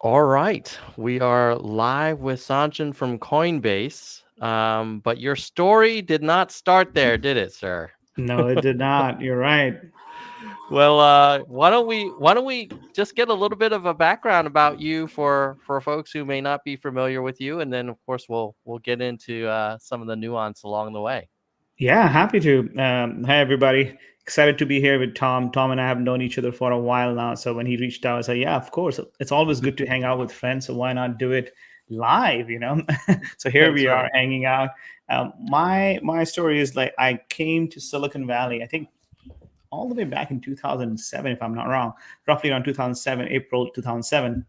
All right, we are live with Sanjan from Coinbase. But your story did not start there, did it, sir? No, it did not. You're right. Well, why don't we just get a little bit of a background about you for folks who may not be familiar with you, and then of course we'll get into some of the nuance along the way. Yeah, happy to. Hi, everybody. Excited to be here with Tom. Tom and I have known each other for a while now. So when he reached out, I said, yeah, of course. It's always good to hang out with friends. So why not do it live? So here That's we right. are hanging out. My story is like I came to Silicon Valley, I think all the way back in 2007, if I'm not wrong, roughly around 2007, April 2007,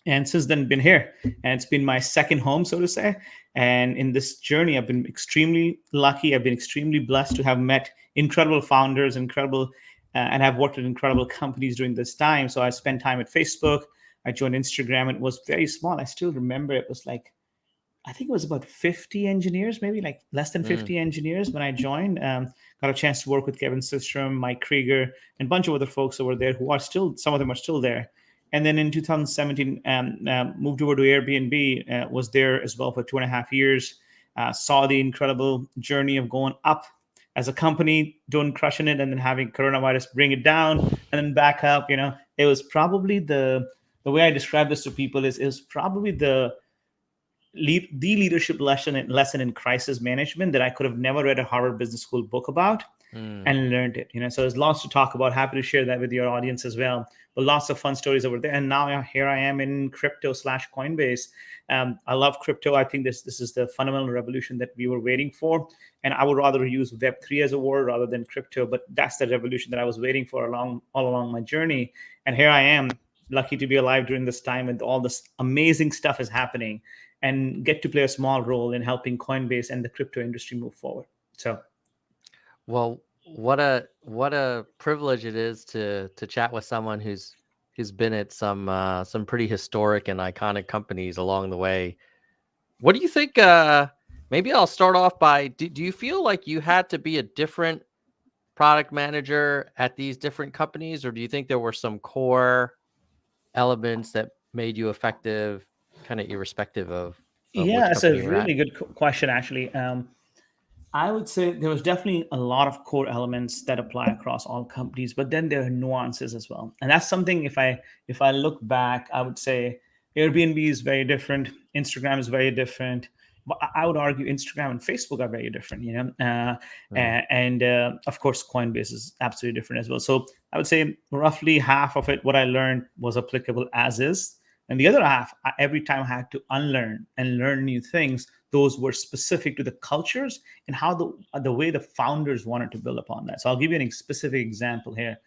and since then been here, and it's been my second home, so to say. And in this journey I've been extremely lucky, I've been extremely blessed to have met incredible founders, incredible and have worked at incredible companies during this time. So I spent time at Facebook, I joined Instagram. It was very small. I still remember it was like, I think it was about 50 engineers, maybe like less than Mm, 50 engineers when I joined. Got a chance to work with Kevin Systrom, Mike Krieger, and a bunch of other folks over there who are still, some of them are still there. And then in 2017, moved over to Airbnb, was there as well for 2.5 years. Saw the incredible journey of going up as a company, doing crushing it, and then having coronavirus bring it down and then back up. It was probably the way I describe this to people is it was probably the leadership lesson in crisis management that I could have never read a Harvard Business School book about mm. and learned it. So there's lots to talk about. Happy to share that with your audience as well. But lots of fun stories over there. And now here I am in crypto slash Coinbase. I love crypto. I think this is the fundamental revolution that we were waiting for. And I would rather use Web3 as a word rather than crypto. But that's the revolution that I was waiting for all along my journey. And here I am, lucky to be alive during this time, and all this amazing stuff is happening, and get to play a small role in helping Coinbase and the crypto industry move forward. So Well, what a privilege it is to chat with someone who's been at some pretty historic and iconic companies along the way. What do you think? Maybe I'll start off by do you feel like you had to be a different product manager at these different companies, or do you think there were some core elements that made you effective, kind of irrespective of yeah, which that's a company you're at? really good question, actually. I would say there was definitely a lot of core elements that apply across all companies, but then there are nuances as well. And that's something, if I look back, I would say Airbnb is very different, Instagram is very different. But I would argue Instagram and Facebook are very different, Mm, and of course Coinbase is absolutely different as well. So I would say roughly half of it, what I learned was applicable as is, and the other half, every time I had to unlearn and learn new things, those were specific to the cultures and how the way the founders wanted to build upon that. So I'll give you a specific example here.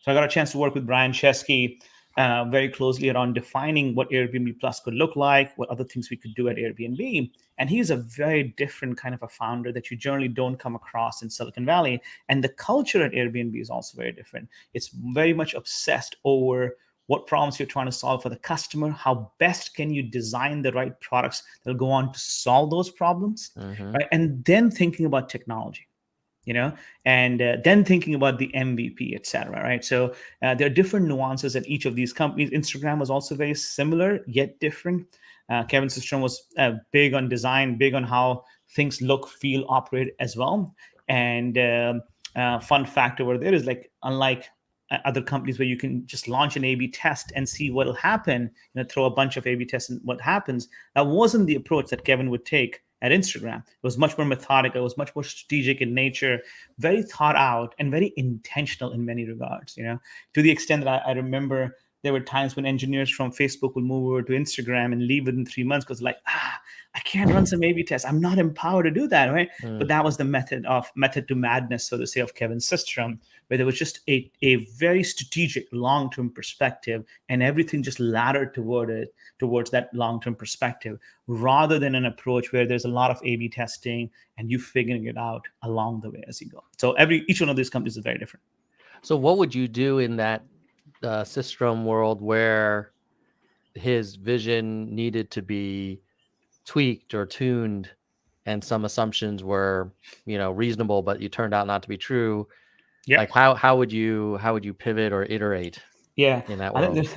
So I got a chance to work with Brian Chesky very closely around defining what Airbnb Plus could look like, what other things we could do at Airbnb. And he's a very different kind of a founder that you generally don't come across in Silicon Valley. And the culture at Airbnb is also very different. It's very much obsessed over what problems you're trying to solve for the customer, how best can you design the right products that'll go on to solve those problems, mm-hmm. right? And then thinking about technology, you know, and then thinking about the MVP, etc. Right? So there are different nuances at each of these companies. Instagram was also very similar yet different. Kevin Systrom was big on design, big on how things look, feel, operate as well. And fun fact over there is like, unlike other companies where you can just launch an A/B test and see what'll happen, throw a bunch of A/B tests and what happens. That wasn't the approach that Kevin would take at Instagram. It was much more methodical, it was much more strategic in nature, very thought out, and very intentional in many regards. To the extent that I remember there were times when engineers from Facebook would move over to Instagram and leave within 3 months because, like, I can't run some A/B tests. I'm not empowered to do that, right? But Mm. that was the method to madness, so to say, of Kevin's system, where there was just a very strategic long-term perspective, and everything just laddered towards that long-term perspective, rather than an approach where there's a lot of A/B testing and you figuring it out along the way as you go. So each one of these companies is very different. So, what would you do in that Systrom world where his vision needed to be tweaked or tuned, and some assumptions were, reasonable, but you turned out not to be true? Yeah. Like how would you pivot or iterate? Yeah, in that I think world?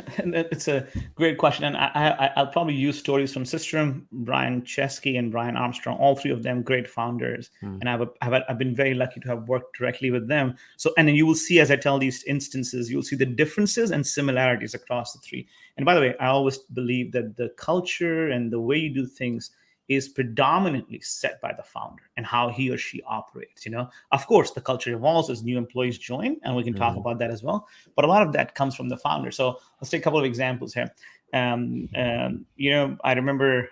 it's a great question, and I'll probably use stories from System, Brian Chesky and Brian Armstrong, all three of them great founders, Mm, and I've been very lucky to have worked directly with them. So, and then you will see as I tell these instances, you'll see the differences and similarities across the three. And by the way, I always believe that the culture and the way you do things is predominantly set by the founder and how he or she operates. Of course, the culture evolves as new employees join, and we can talk mhm, about that as well, but a lot of that comes from the founder. So let's take a couple of examples here. I remember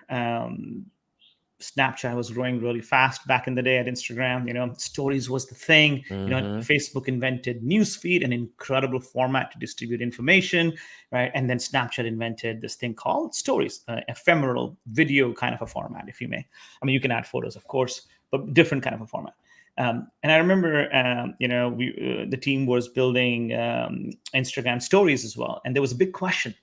Snapchat was growing really fast back in the day at Instagram. Stories was the thing. mhm, Facebook invented newsfeed, an incredible format to distribute information, right? And then Snapchat invented this thing called stories, ephemeral video kind of a format, if you may. I mean, you can add photos, of course, but different kind of a format. And I remember, the team was building Instagram stories as well, and there was a big question,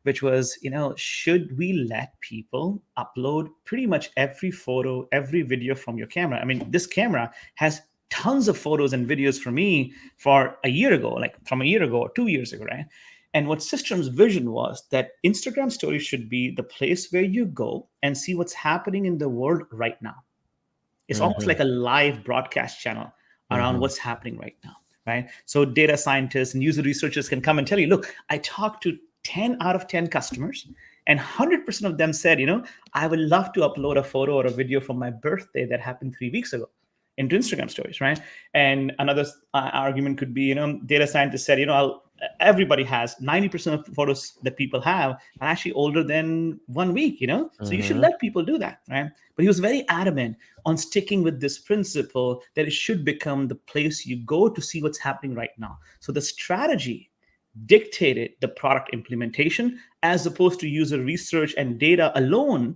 which was, should we let people upload pretty much every photo, every video from your camera? I mean, this camera has tons of photos and videos for me for a year ago, like from a year ago or 2 years ago, right? And what System's vision was that Instagram stories should be the place where you go and see what's happening in the world right now. It's almost mhm, like a live broadcast channel around mhm, what's happening right now, right? So data scientists and user researchers can come and tell you, look, I talked to 10 out of 10 customers, and 100% of them said, I would love to upload a photo or a video from my birthday that happened 3 weeks ago into Instagram stories, right? And another argument could be, data scientists said, everybody has 90% of the photos that people have are actually older than 1 week, so you should mhm. let people do that, right? But he was very adamant on sticking with this principle that it should become the place you go to see what's happening right now. So the strategy dictated the product implementation as opposed to user research and data alone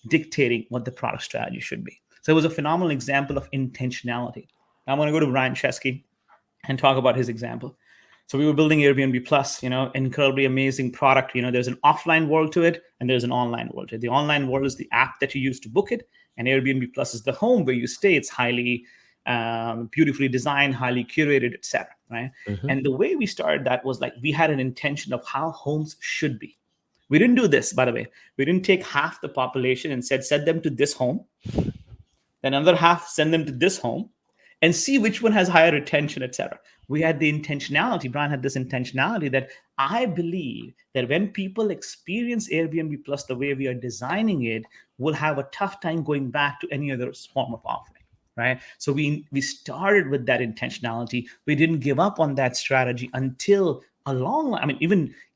dictating what the product strategy should be. So it was a phenomenal example of intentionality. Now I'm going to go to Brian Chesky and talk about his example. So we were building Airbnb Plus, incredibly amazing product. There's an offline world to it and there's an online world to it. The online world is the app that you use to book it, and Airbnb Plus is the home where you stay. It's highly beautifully designed, highly curated, etc. Right? Mhm. And the way we started that was like we had an intention of how homes should be. We didn't do this, by the way. We didn't take half the population and said, send them to this home, then another half send them to this home, and see which one has higher retention, etc. We had the intentionality. Brian had this intentionality that I believe that when people experience Airbnb Plus the way we are designing it, will have a tough time going back to any other form of offering. Right. So we started with that intentionality. We didn't give up on that strategy until a long, I mean,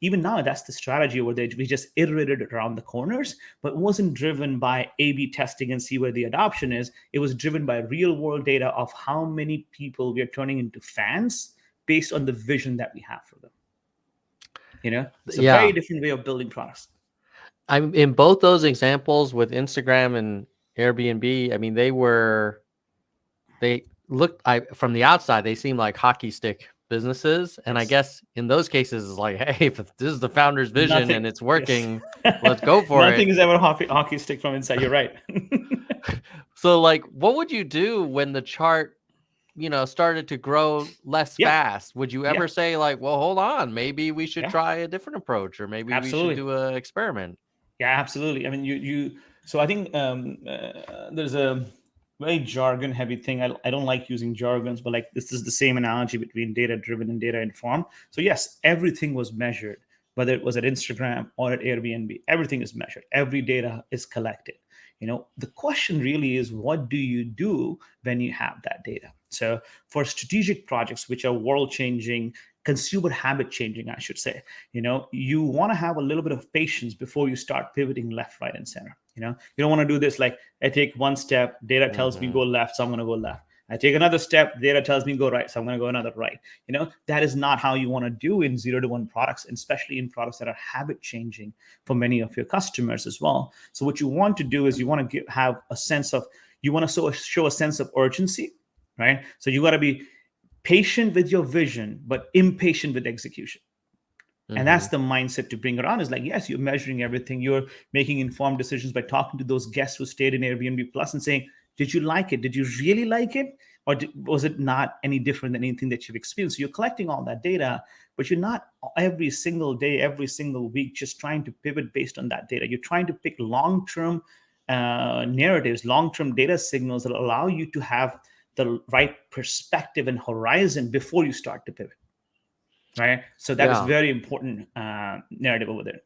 even now, that's the strategy where we just iterated around the corners, but it wasn't driven by A/B testing and see where the adoption is. It was driven by real world data of how many people we are turning into fans based on the vision that we have for them. It's a very Yeah. different way of building products. I'm in both those examples with Instagram and Airbnb. I mean, they looked, I from the outside, they seem like hockey stick businesses. And I Yes. guess in those cases, it's like, hey, if this is the founder's vision Nothing. and it's Yes. working, let's go for Nothing it. is ever hockey stick from inside. You're right. So, like, what would you do when the chart, started to grow less Yeah. fast? Would you Yeah. ever say, like, well, hold on, maybe we should Yeah. try a different approach, or maybe we should Absolutely. do a experiment? Yeah, absolutely. I mean, you. So I think there's a very jargon heavy thing. I don't like using jargons, but like this is the same analogy between data driven and data informed. So yes, everything was measured, whether it was at Instagram or at Airbnb. Everything is measured. Every data is collected. The question really is, what do you do when you have that data? So for strategic projects, which are world changing, consumer habit changing, I should say, you want to have a little bit of patience before you start pivoting left, right, and center. You don't want to do this like I take one step, data tells me go Mhm. left, so I'm going to go left. I take another step, data tells me go right, so I'm going to go another right. That is not how you want to do in 0 to 1 products, and especially in products that are habit changing for many of your customers as well. So what you want to do is you want to have a sense of, you want to show a sense of urgency, right? So you got to be patient with your vision, but impatient with execution. And that's Mhm. the mindset to bring around, is like, yes, you're measuring everything. You're making informed decisions by talking to those guests who stayed in Airbnb Plus and saying, did you like it? Did you really like it? or was it not any different than anything that you've experienced? So you're collecting all that data, but you're not every single day, every single week just trying to pivot based on that data. You're trying to pick long-term narratives, long-term data signals that allow you to have the right perspective and horizon before you start to pivot, right? So that is Yeah. very important narrative over there.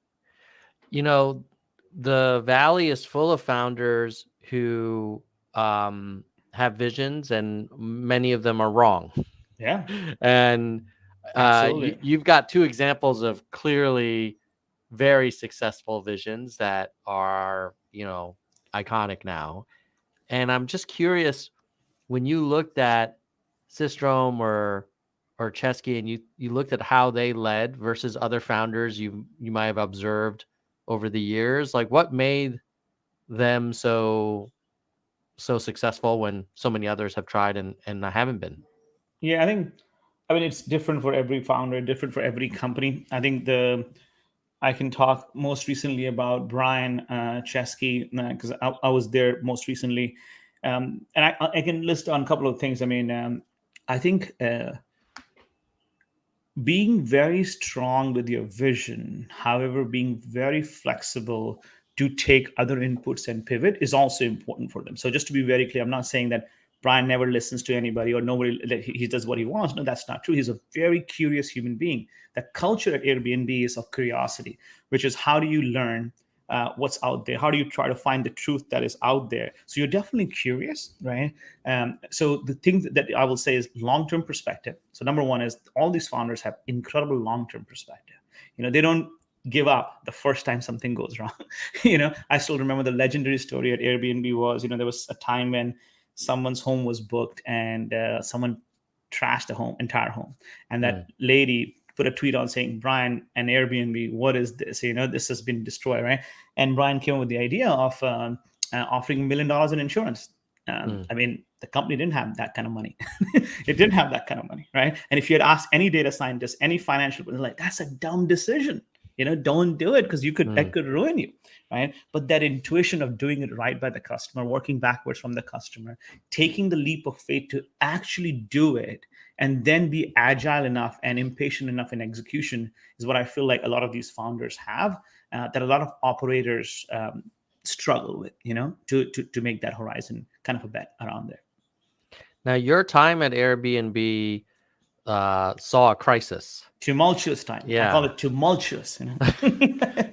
You know, the Valley is full of founders who have visions, and many of them are wrong. Yeah, And absolutely. you've got two examples of clearly very successful visions that are, iconic now. And I'm just curious, when you looked at Systrom or Chesky, and you looked at how they led versus other founders you might have observed over the years, like what made them so successful when so many others have tried and haven't been? Yeah, I mean, it's different for every founder, different for every company. I think I can talk most recently about Brian Chesky because I was there most recently, and I can list on a couple of things. I mean, I think being very strong with your vision, however, being very flexible to take other inputs and pivot is also important for them. So just to be very clear, I'm not saying that Brian never listens to anybody or nobody that he does what he wants. No, that's not true. He's a very curious human being. The culture at Airbnb is of curiosity, which is how do you learn what's out there? How do you try to find the truth that is out there? So you're definitely curious, right? So the thing that I will say is long-term perspective. So number one is all these founders have incredible long-term perspective. They don't give up the first time something goes wrong. I still remember the legendary story at Airbnb was, there was a time when someone's home was booked and someone trashed the entire home, and that lady put a tweet on saying, Brian and Airbnb, what is this? This has been destroyed, right? And Brian came up with the idea of offering $1 million in insurance. I mean, the company didn't have that kind of money. It didn't have that kind of money, right? And if you had asked any data scientist, any financial, they're like, that's a dumb decision. Don't do it because that could ruin you, right? But that intuition of doing it right by the customer, working backwards from the customer, taking the leap of faith to actually do it, and then be agile enough and impatient enough in execution is what I feel like a lot of these founders have that a lot of operators struggle with, to make that horizon kind of a bet around there. Now, your time at Airbnb saw a crisis. Tumultuous time. I call Yeah. it tumultuous.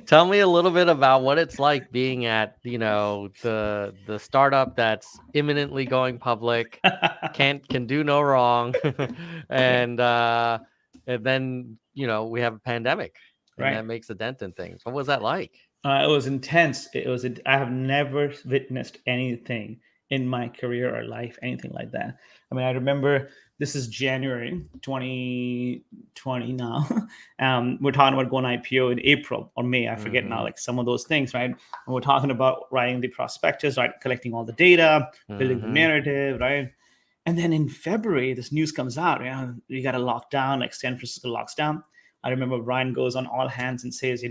Tell me a little bit about what it's like being at, the startup that's imminently going public, can do no wrong, and then we have a pandemic, and Right. that makes a dent in things. What was that like? It was intense. I have never witnessed anything in my career or life, anything like that. I mean, I remember this is January 2020 now. We're talking about going IPO in April or May. I forget now, like some of those things, right? And we're talking about writing the prospectus, right? Collecting all the data, building the narrative, right? And then in February, this news comes out. You got to lock down, like San Francisco locks down. I remember Brian goes on all hands and says,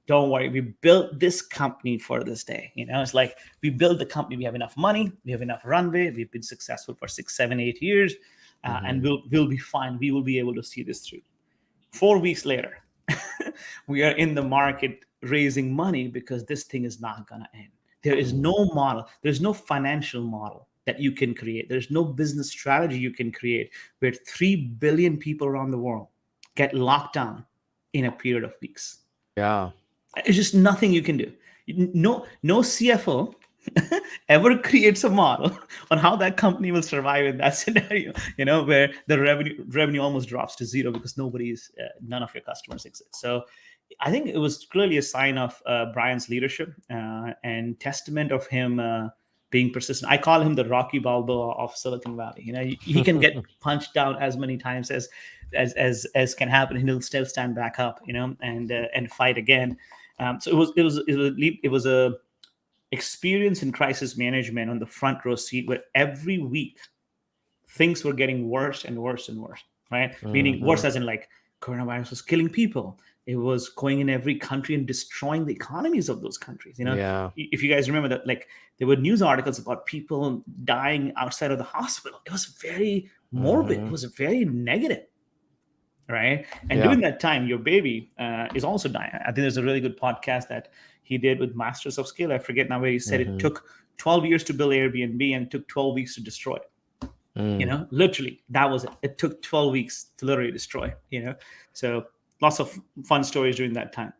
don't worry, we built this company for this day. It's like we built the company, we have enough money, we have enough runway, we've been successful for 6, 7, 8 years, and we'll be fine. We will be able to see this through. 4 weeks later, we are in the market raising money because this thing is not going to end. There is no model, there's no financial model that you can create. There's no business strategy you can create where 3 billion people around the world get locked down in a period of weeks. Yeah. It's just nothing you can do. No CFO ever creates a model on how that company will survive in that scenario, where the revenue almost drops to zero because none of your customers exist. So I think it was clearly a sign of Brian's leadership and testament of him being persistent. I call him the Rocky Balboa of Silicon Valley. He can get punched down as many times as can happen, and he'll still stand back up, and fight again. So it was a experience in crisis management on the front row seat, where every week things were getting worse and worse and worse, right? Meaning worse as in like coronavirus was killing people, It was going in every country and destroying the economies of those countries. Yeah. If you guys remember that, like there were news articles about people dying outside of the hospital. It was very morbid. It Hmm. was very negative, right? And Yeah. during that time, your baby is also dying. I think there's a really good podcast that he did with Masters of Scale. I forget now where he said it Hmm. took 12 years to build Airbnb and it took 12 weeks to destroy it. Mm. Literally, that was it. It took 12 weeks to literally destroy. So lots of fun stories during that time.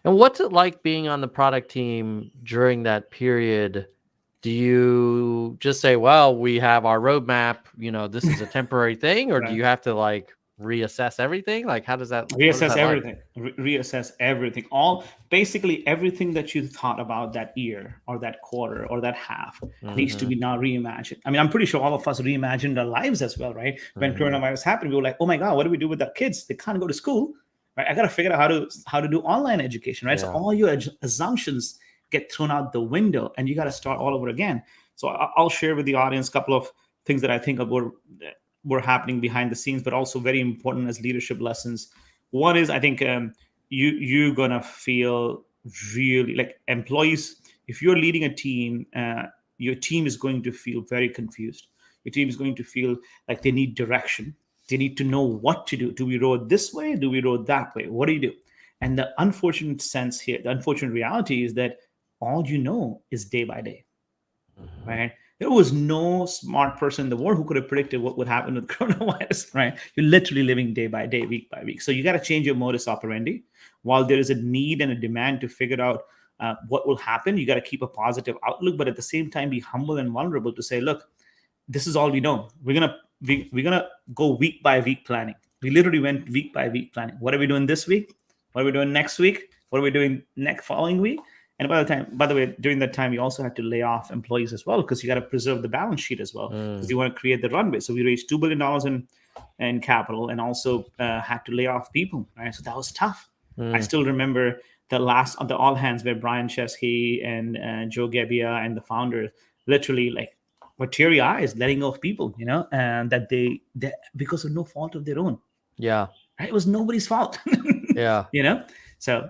And what's it like being on the product team during that period? Do you just say, well, we have our roadmap, this is a temporary thing, or do Right. you have to like reassess everything? Like, what is Reassess that like? everything. Reassess everything. All basically everything that you thought about that year or that quarter or that half needs to Hmm. be now reimagined. I mean, I'm pretty sure all of us reimagined our lives as well, right? When Hmm. coronavirus happened, we were like, oh my god, what do we do with our kids? They can't go to school, right? I got to figure out how to do online education, right? So Yeah. all your assumptions get thrown out the window, and you got to start all over again. So I'll share with the audience a couple of things that I think were happening behind the scenes, but also very important as leadership lessons. One is, I think, you're gonna feel really like employees. If you're leading a team, your team is going to feel very confused. Your team is going to feel like they need direction. They need to know what to do. Do we row this way? Do we row that way? What do you do? And the unfortunate sense here, the unfortunate reality is that all you know is day by day, Hmm. right? There was no smart person in the world who could have predicted what would happen with coronavirus, right? You're literally living day by day, week by week. So you got to change your modus operandi. While there is a need and a demand to figure out what will happen, you got to keep a positive outlook, but at the same time, be humble and vulnerable to say, look, this is all we know. We're gonna go week by week planning. We literally went week by week planning. What are we doing this week? What are we doing next week? What are we doing next following week? And by the way, during that time, we also had to lay off employees as well because you got to preserve the balance sheet as well because Mm. you want to create the runway. So we raised $2 billion in capital and also had to lay off people. Right, so that was tough. I Mm. still remember the last of the all hands where Brian Chesky and Joe Gebbia and the founders literally like were teary eyes letting go of people, and that they because of no fault of their own. Yeah. Right? It was nobody's fault. Yeah. you know, so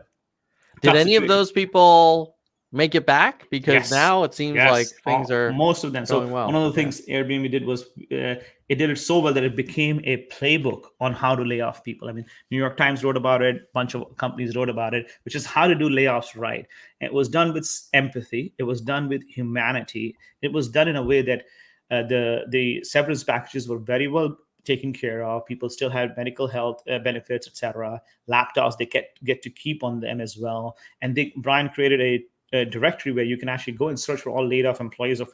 Did tough any of situation. those people make it back? Because Yes, now it seems yes, like things are most of them. So going one well. of the Yeah. things Airbnb did was it did it so well that it became a playbook on how to lay off people. I mean, New York Times wrote about it, a bunch of companies wrote about it, which is how to do layoffs right. And it was done with empathy. It was done with humanity. It was done in a way that the severance packages were very well taken care of. People still had medical health benefits, etc. Laptops they get to keep on them as well. And Brian created a directory where you can actually go and search for all laid off employees of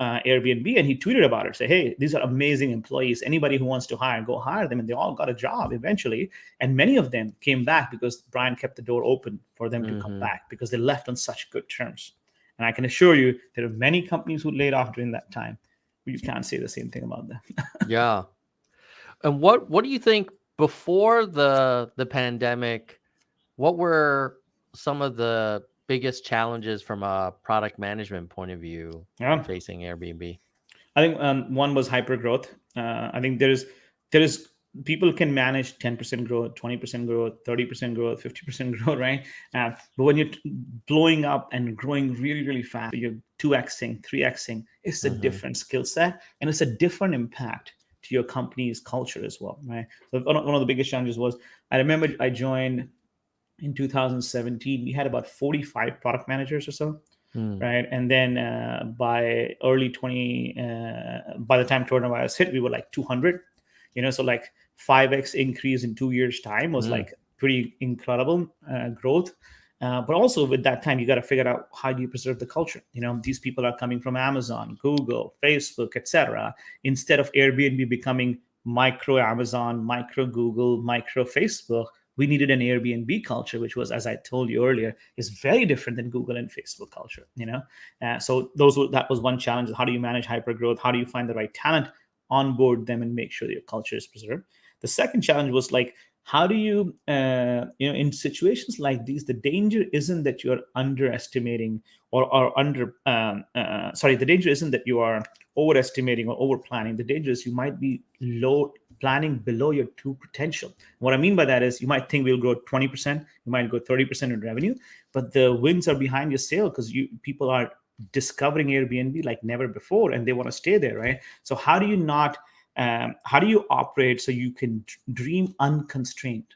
Airbnb. And he tweeted about it, say, hey, these are amazing employees. Anybody who wants to hire, go hire them. And they all got a job eventually. And many of them came back because Brian kept the door open for them to come Hmm. back because they left on such good terms. And I can assure you, there are many companies who laid off during that time. You can't say the same thing about them. Yeah. And what do you think before the pandemic? What were some of the biggest challenges from a product management point of view Yeah. facing Airbnb? I think one was hyper growth. I think there is people can manage 10% growth, 20% growth, 30% growth, 50% growth, right? But when you're blowing up and growing really, really fast, you're 2xing, 3xing, it's a Hmm. different skill set and it's a different impact to your company's culture as well, right? So one of the biggest challenges was I remember I joined in 2017. We had about 45 product managers or so, Mm. right? And then by early 20, by the time coronavirus hit, we were like 200. So like 5x increase in 2 years' time was Mm. like pretty incredible growth. But also with that time, you got to figure out how do you preserve the culture. These people are coming from Amazon, Google, Facebook, etc. Instead of Airbnb becoming micro Amazon, micro Google, micro Facebook, we needed an Airbnb culture, which was, as I told you earlier, is very different than Google and Facebook culture. So that was one challenge. How do you manage hyper growth? How do you find the right talent, onboard them, and make sure your culture is preserved? The second challenge was like, how do you, in situations like these, the danger isn't that you're underestimating or under, sorry, the danger isn't that you are overestimating or over planning. The danger is you might be low planning below your true potential. What I mean by that is you might think we'll grow 20%, you might go 30% in revenue, but the wins are behind your sale because people are discovering Airbnb like never before and they want to stay there, right? So how do you operate so you can dream unconstrained?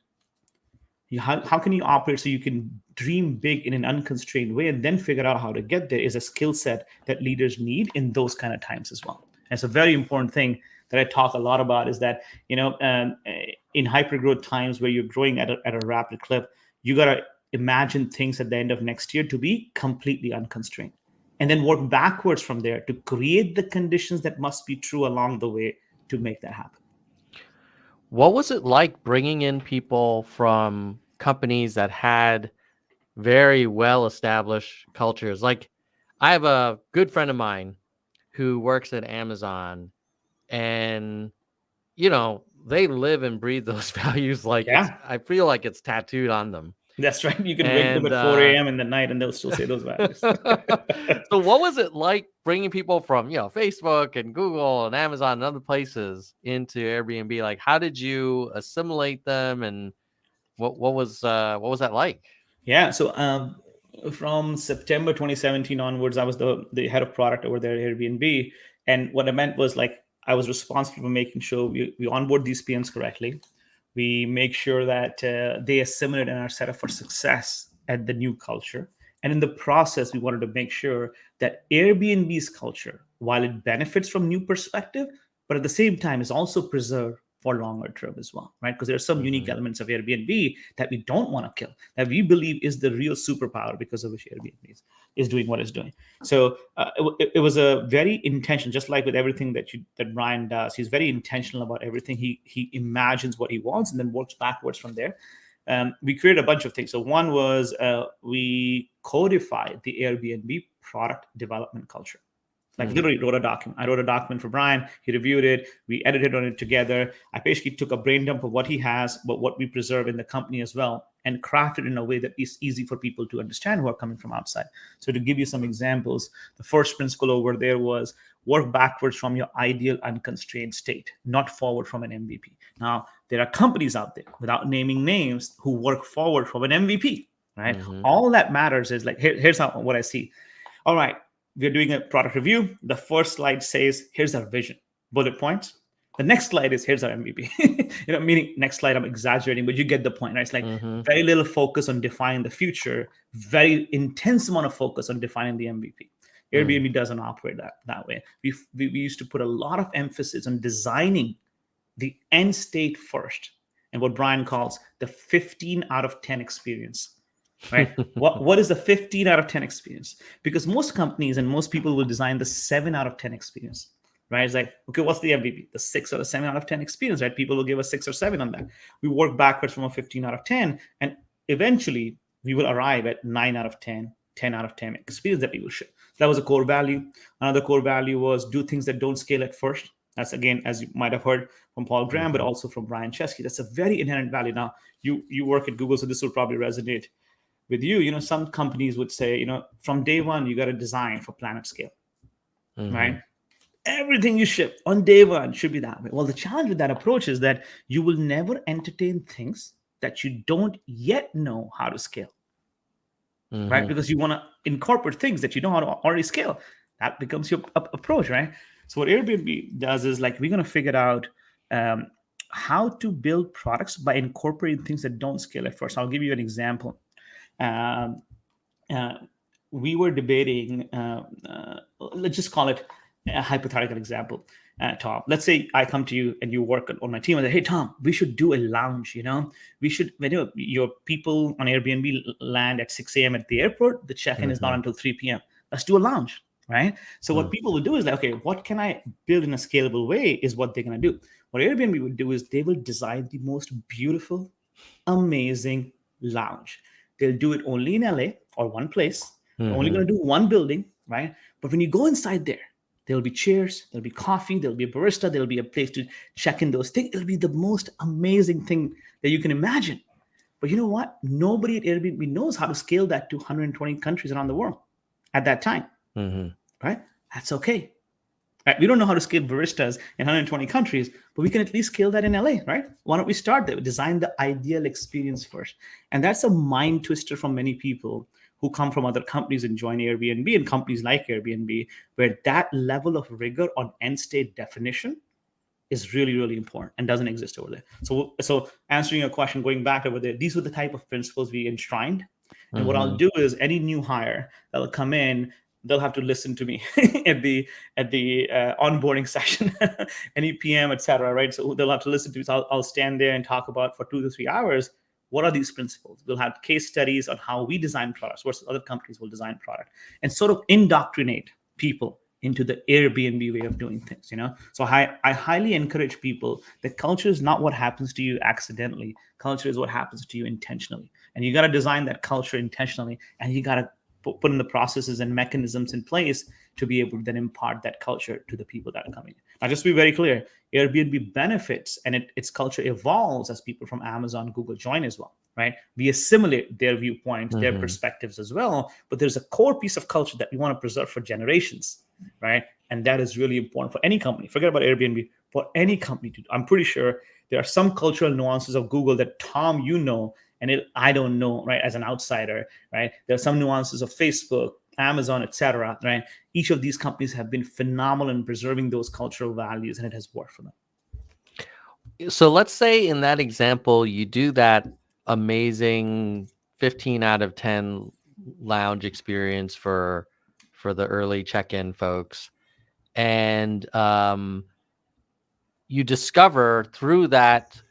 How can you operate so you can dream big in an unconstrained way and then figure out how to get there is a skill set that leaders need in those kind of times as well. And it's a very important thing that I talk a lot about is that, in hyper growth times where you're growing at a rapid clip, you got to imagine things at the end of next year to be completely unconstrained and then work backwards from there to create the conditions that must be true along the way to make that happen. What was it like bringing in people from companies that had very well established cultures? Like, I have a good friend of mine who works at Amazon, and they live and breathe those values like Yeah, I feel like it's tattooed on them. that's right. You can wake them And at 4 a.m. in the night and they'll still say those values. so what was it like bringing people from, Facebook and Google and Amazon and other places into Airbnb? Like, how did you assimilate them, and what was that like? Yeah. So from September 2017 onwards, I was the head of product over there at Airbnb. And what I meant was like I was responsible for making sure we onboard these PMs correctly. We make sure that they assimilate and are set up for success at the new culture. And in the process, we wanted to make sure that Airbnb's culture, while it benefits from new perspective, but at the same time is also preserved for longer term as well, right? Because there are some unique Mhm. elements of Airbnb that we don't want to kill, that we believe is the real superpower because of which Airbnb is doing what it's doing. So it was a very intentional, just like with everything that Brian does. He's very intentional about everything. He imagines what he wants and then works backwards from there. We created a bunch of things. So one was we codified the Airbnb product development culture. Like literally wrote a document. I wrote a document for Brian. He reviewed it. We edited on it together. I basically took a brain dump of what he has, but what we preserve in the company as well, and crafted in a way that is easy for people to understand who are coming from outside. So to give you some examples, the first principle over there was work backwards from your ideal unconstrained state, not forward from an MVP. Now, there are companies out there, without naming names, who work forward from an MVP, right? Mhm. All that matters is like, here's what I see. All right, we're doing a product review. The first slide says, here's our vision, bullet points. The next slide is, here's our MVP. Meaning next slide, I'm exaggerating, but you get the point, right? It's like Mhm. very little focus on defining the future, very intense amount of focus on defining the MVP. Mm. Airbnb doesn't operate that way. We used to put a lot of emphasis on designing the end state first, and what Brian calls the 15 out of 10 experience, right? What is the 15 out of 10 experience? Because most companies and most people will design the 7 out of 10 experience, right? It's like, okay, what's the MVP? The 6 or the 7 out of 10 experience, right? People will give us 6 or 7 on that. We work backwards from a 15 out of 10, and eventually we will arrive at 9 out of 10, 10 out of 10 experience that we will ship. That was a core value. Another core value was do things that don't scale at first. That's, again, as you might have heard from Paul Graham, but Mhm. also from Brian Chesky. That's a very inherent value. Now, you work at Google, so this will probably resonate with you. Some companies would say, from day one, you got to design for planet scale, right? Mhm. Everything you ship on day one should be that way. Well, the challenge with that approach is that you will never entertain things that you don't yet know how to scale, right? Mhm. Because you want to incorporate things that you know how to already scale. That becomes your approach, right? So what Airbnb does is like we're going to figure out um, how to build products by incorporating things that don't scale at first. I'll give you an example. Um, uh, we were debating, let's just call it a hypothetical example, Tom. Let's say I come to you and you work on my team and say, hey, Tom, we should do a lounge. We should, when your people on Airbnb land at 6 a.m. at the airport, the check in is not Mhm. until 3 p.m. Let's do a lounge, right? So what Mm. people will do is like, okay, what can I build in a scalable way is what they're going to do. What Airbnb would do is they will design the most beautiful, amazing lounge. They'll do it only in LA or one place. They're only Mhm. going to do one building, right? But when you go inside there, there'll be chairs, there'll be coffee, there'll be a barista, there'll be a place to check in those things. It'll be the most amazing thing that you can imagine. But you know what? Nobody at Airbnb knows how to scale that to 120 countries around the world at that time, Mhm. right? That's okay. Right? We don't know how to scale baristas in 120 countries, but we can at least scale that in LA, right? Why don't we start there? Design the ideal experience first. And that's a mind twister from many people who come from other companies and join Airbnb and companies like Airbnb, where that level of rigor on end state definition is really, really important and doesn't exist over there. So answering your question, going back over there, these were the type of principles we enshrined. And what I'll Hmm. do is any new hire that'll come in, they'll have to listen to me at the onboarding session, any PM, etc. Right? So they'll have to listen to me. So I'll stand there and talk about for 2 to 3 hours. What are these principles? We'll have case studies on how we design products versus other companies will design product, and sort of indoctrinate people into the Airbnb way of doing things, So I highly encourage people that culture is not what happens to you accidentally. Culture is what happens to you intentionally. And you got to design that culture intentionally, and you got to put in the processes and mechanisms in place to be able to then impart that culture to the people that are coming in. Now, just to be very clear, Airbnb benefits and its culture evolves as people from Amazon, Google join as well, right? We assimilate their viewpoints, their Hmm. perspectives as well, but there's a core piece of culture that we want to preserve for generations, right? And that is really important for any company. Forget about Airbnb. For any company to do. I'm pretty sure there are some cultural nuances of Google that Tom, and I don't know, right? As an outsider, right? There are some nuances of Facebook, Amazon, etc. Right? Each of these companies have been phenomenal in preserving those cultural values, and it has worked for them. So let's say in that example, you do that amazing 15 out of 10 lounge experience for the early check-in folks, and you discover through that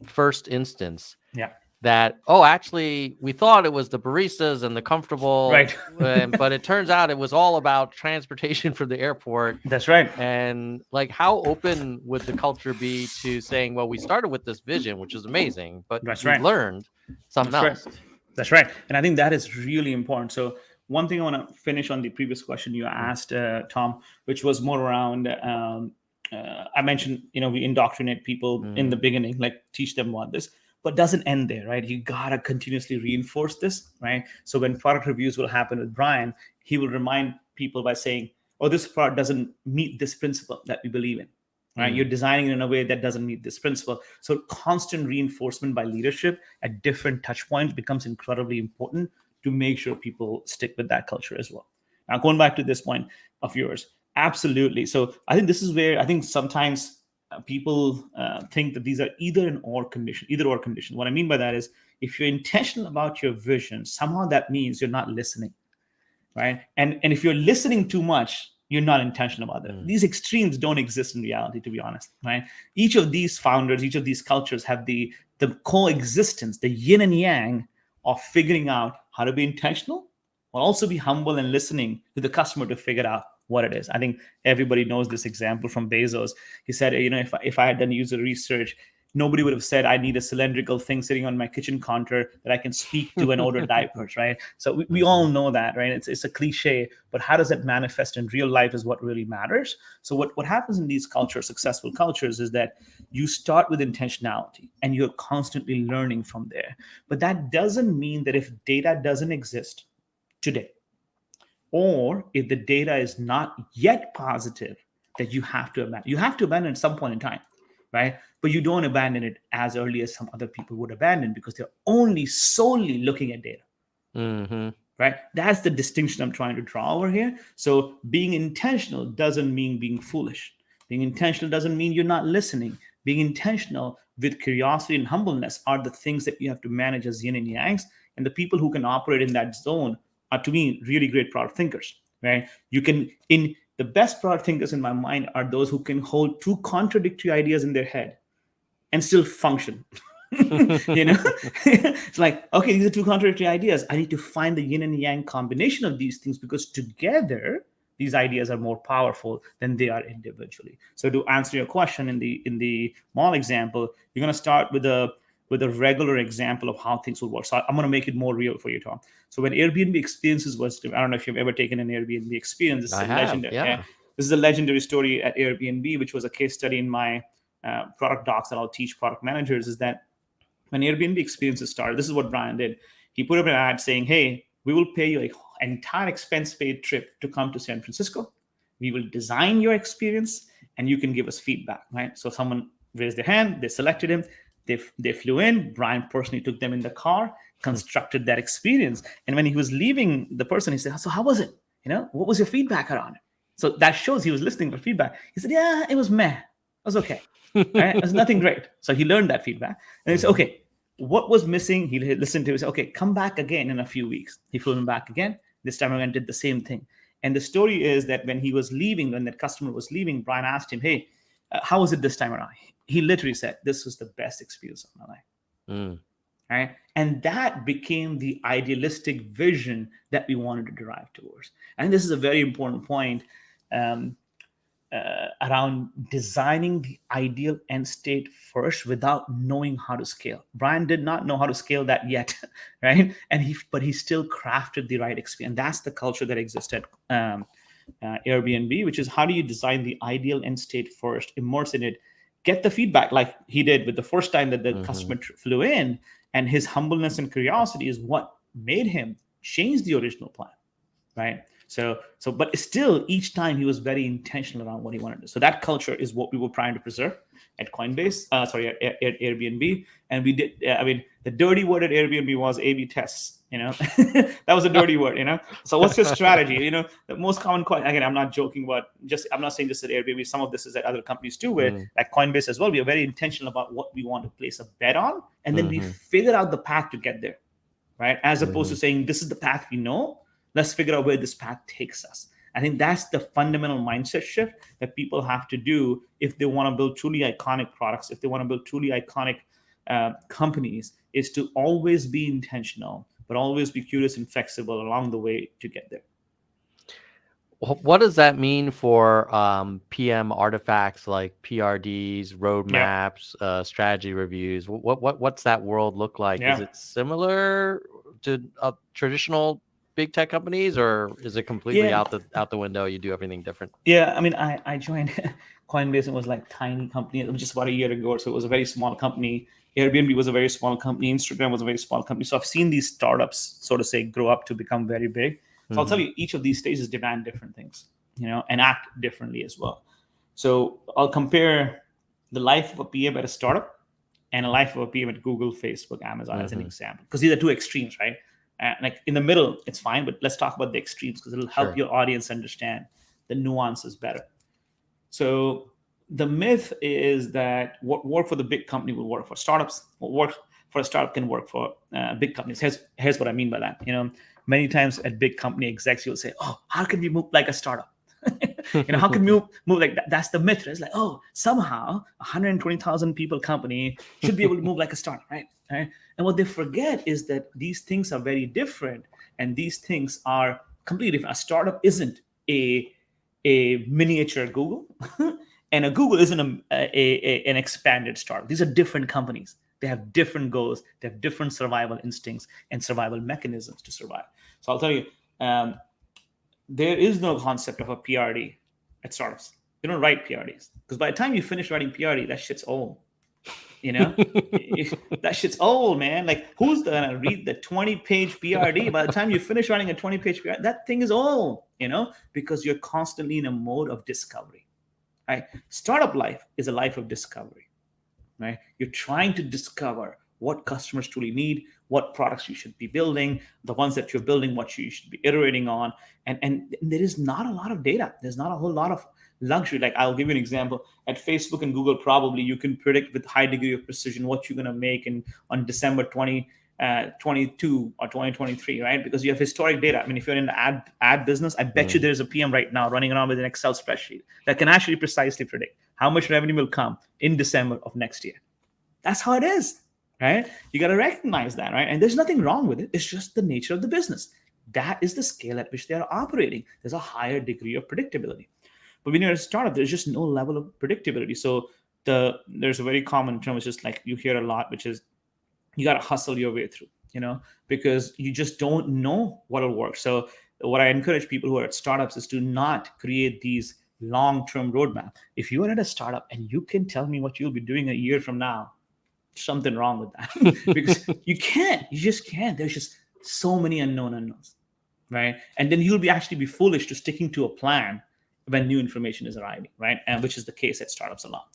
first instance Yeah. that, oh, actually we thought it was the baristas and the comfortable, Right. but it turns out it was all about transportation from the airport. That's right. And like, how open would the culture be to saying, well, we started with this vision, which is amazing, but That's we right. learned something That's right. else. That's right. And I think that is really important. So one thing I want to finish on the previous question you Mm. asked, Tom, which was more around. I mentioned, we indoctrinate people in the Mhm. beginning, like teach them about this, but doesn't end there, right? You gotta continuously reinforce this, right? So when product reviews will happen with Brian, he will remind people by saying, "Oh, this product doesn't meet this principle that we believe in." Right? You're Mm. designing it in a way that doesn't meet this principle. So constant reinforcement by leadership at different touch points becomes incredibly important to make sure people stick with that culture as well. Now, going back to this point of yours, absolutely. So I think this is where I think sometimes people think that these are either or condition. What I mean by that is if you're intentional about your vision, somehow that means you're not listening, right? And if you're listening too much, you're not intentional about it. Mm. These extremes don't exist in reality, to be honest, right? Each of these founders, each of these cultures have the coexistence, the yin and yang of figuring out how to be intentional, but also be humble and listening to the customer to figure out what it is. I think everybody knows this example from Bezos. He said, if I had done user research, nobody would have said I need a cylindrical thing sitting on my kitchen counter that I can speak to and order diapers, right? So we all Mhm. know that, right? It's a cliche, but how does it manifest in real life is what really matters. So what happens in these cultures, successful cultures, is that you start with intentionality and you're constantly learning from there. But that doesn't mean that if data doesn't exist today, or if the data is not yet positive, that you have to abandon at some point in time, right? But you don't abandon it as early as some other people would abandon because they're only solely looking at data, Mhm. right? That's the distinction I'm trying to draw over here. So being intentional doesn't mean being foolish. Being intentional doesn't mean you're not listening. Being intentional with curiosity and humbleness are the things that you have to manage as yin and yangs. And the people who can operate in that zone are, to me, really great product thinkers, right? You can, in the best product thinkers in my mind are those who can hold two contradictory ideas in their head and still function. It's like, okay, these are two contradictory ideas. I need to find the yin and yang combination of these things because together these ideas are more powerful than they are individually. So to answer your question, in the mall example, you're going to start with a regular example of how things will work. So I'm going to make it more real for you, Tom. So when Airbnb experiences was, I don't know if you've ever taken an Airbnb experience. This I is a have, legendary. yeah. This is a legendary story at Airbnb, which was a case study in my product docs that I'll teach product managers. Is that when Airbnb experiences started, this is what Brian did. He put up an ad saying, "Hey, we will pay you an entire expense paid trip to come to San Francisco. We will design your experience and you can give us feedback, right? So someone raised their hand, they selected him, they flew in. Brian personally took them in the car, constructed that experience. And when he was leaving the person, he said, so how was it? What was your feedback around it? So that shows he was listening for feedback. He said, yeah, it was meh. It was okay. Right? It was nothing great. So he learned that feedback. And he said, okay, what was missing? He listened to it. He said, okay, come back again in a few weeks. He flew him back again. This time again, did the same thing. And the story is that when he was leaving, when that customer was leaving, Brian asked him, hey, how was it this time around? He literally said, this was the best experience of my life. Mm. Right? And that became the idealistic vision that we wanted to derive towards. I think this is a very important point around designing the ideal end state first without knowing how to scale. Brian did not know how to scale that yet, right? But he still crafted the right experience. And that's the culture that exists at Airbnb, which is how do you design the ideal end state first, immerse in it, get the feedback like he did with the first time that the customer flew in, and his humbleness and curiosity is what made him change the original plan, right? So, but still, each time he was very intentional around what he wanted to do. So that culture is what we were trying to preserve at Coinbase, at Airbnb. And we did, the dirty word at Airbnb was A/B tests, that was a dirty word, So what's your strategy? The most common again, I'm not joking about I'm not saying this at Airbnb. Some of this is at other companies too, where like Coinbase as well, we are very intentional about what we want to place a bet on. And then we figure out the path to get there, right? As opposed to saying, this is the path we know. Let's figure out where this path takes us. I think that's the fundamental mindset shift that people have to do if they want to build truly iconic products, if they want to build truly iconic companies, is to always be intentional, but always be curious and flexible along the way to get there. What does that mean for PM artifacts like PRDs, roadmaps, strategy reviews? What's that world look like? Is it similar to traditional big tech companies, or is it completely out the window? You do everything different? Yeah, I joined Coinbase. It was like tiny company. It was just about a year ago, so it was a very small company. Airbnb was a very small company. Instagram was a very small company. So I've seen these startups, so to say, grow up to become very big. So I'll tell you, each of these stages demand different things, and act differently as well. So I'll compare the life of a PM at a startup and a life of a PM at Google, Facebook, Amazon as an example, because these are two extremes, right? Like in the middle, it's fine, but let's talk about the extremes because it'll help your audience understand the nuances better. So the myth is that what worked for the big company will work for startups. What works for a startup can work for big companies. Here's what I mean by that. Many times at big company execs, you'll say, "Oh, how can we move like a startup? How can we move like that?" That's the myth. It's like, oh, somehow 120,000 people company should be able to move like a startup, right? And what they forget is that these things are very different, and these things are completely different. A startup isn't a miniature Google, and a Google isn't an expanded startup. These are different companies. They have different goals. They have different survival instincts and survival mechanisms to survive. So I'll tell you, there is no concept of a PRD at startups. They don't write PRDs because by the time you finish writing PRD, that shit's old. That shit's old, man. Like, who's gonna read the 20-page PRD? By the time you finish writing a 20-page PRD, that thing is old, because you're constantly in a mode of discovery, right? Startup life is a life of discovery, right? You're trying to discover what customers truly need, what products you should be building, the ones that you're building, what you should be iterating on. And there is not a lot of data. There's not a whole lot of luxury. Like, I'll give you an example. At Facebook and Google, probably you can predict with high degree of precision what you're going to make on December 2022 or 2023, right? Because you have historic data. I mean, if you're in the ad business, I bet you there's a PM right now running around with an Excel spreadsheet that can actually precisely predict how much revenue will come in December of next year. That's how it is, right? You got to recognize that, right? And there's nothing wrong with it. It's just the nature of the business. That is the scale at which they are operating. There's a higher degree of predictability. But when you're a startup, there's just no level of predictability. So there's a very common term, which is like you hear a lot, which is you got to hustle your way through, because you just don't know what'll work. So what I encourage people who are at startups is to not create these long-term roadmap. If you are at a startup and you can tell me what you'll be doing a year from now, something wrong with that. Because you just can't. There's just so many unknowns, right? And then you'll actually be foolish to sticking to a plan when new information is arriving, right? And which is the case at startups a lot.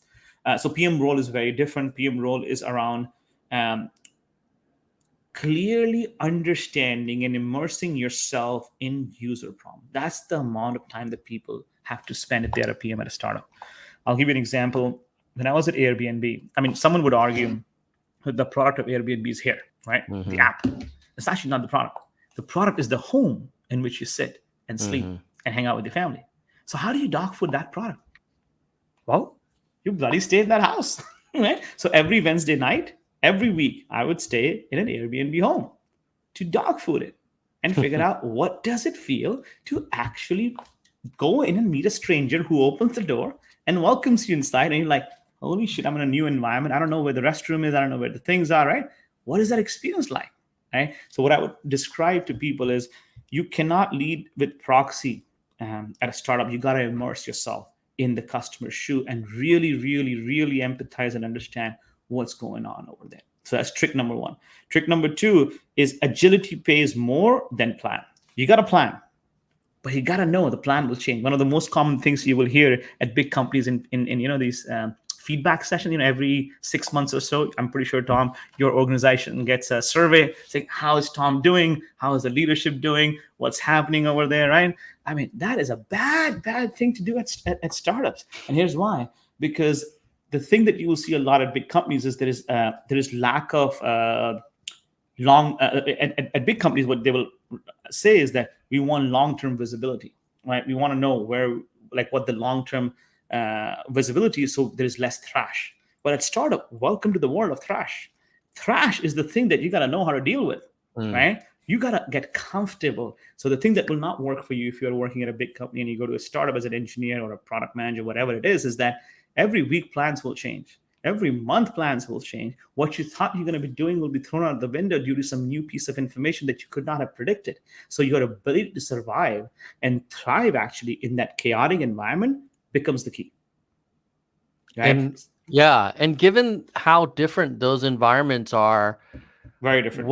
So PM role is very different. PM role is around um, clearly understanding and immersing yourself in user problem. That's the amount of time that people have to spend if they're a PM at a startup. I'll give you an example. When I was at Airbnb, I mean, someone would argue that the product of Airbnb is here, right? The Mm-hmm. app. It's actually not the product. The product is the home in which you sit and sleep Mm-hmm. and hang out with your family. So how do you dog food that product? Well, you bloody stay in that house, right? So every Wednesday night, every week, I would stay in an Airbnb home to dog food it and figure out what does it feel to actually go in and meet a stranger who opens the door and welcomes you inside, and you're like, holy shit, I'm in a new environment. I don't know where the restroom is. I don't know where the things are, right? What is that experience like? Right? So what I would describe to people is you cannot lead with proxy at a startup. You got to immerse yourself in the customer's shoe and really, really, really empathize and understand what's going on over there. So that's trick number one. Trick number two is agility pays more than plan. You got a plan, but you got to know the plan will change. One of the most common things you will hear at big companies in these feedback sessions, every 6 months or so, I'm pretty sure, Tom, your organization gets a survey saying, how is Tom doing? How is the leadership doing? What's happening over there, right? I mean, that is a bad thing to do at startups. And here's why. Because the thing that you will see a lot at big companies is there is lack of at big companies. What they will say is that we want long-term visibility, right? We want to know where, like, what the long-term visibility is, so there is less thrash. But at startup, welcome to the world of thrash. Thrash is the thing that you got to know how to deal with, right? You got to get comfortable. So the thing that will not work for you if you're working at a big company and you go to a startup as an engineer or a product manager, whatever it is that every week plans will change. Every month plans will change. What you thought you're going to be doing will be thrown out the window due to some new piece of information that you could not have predicted. So your ability to survive and thrive actually in that chaotic environment becomes the key. Right? And given how different those environments are, Very different.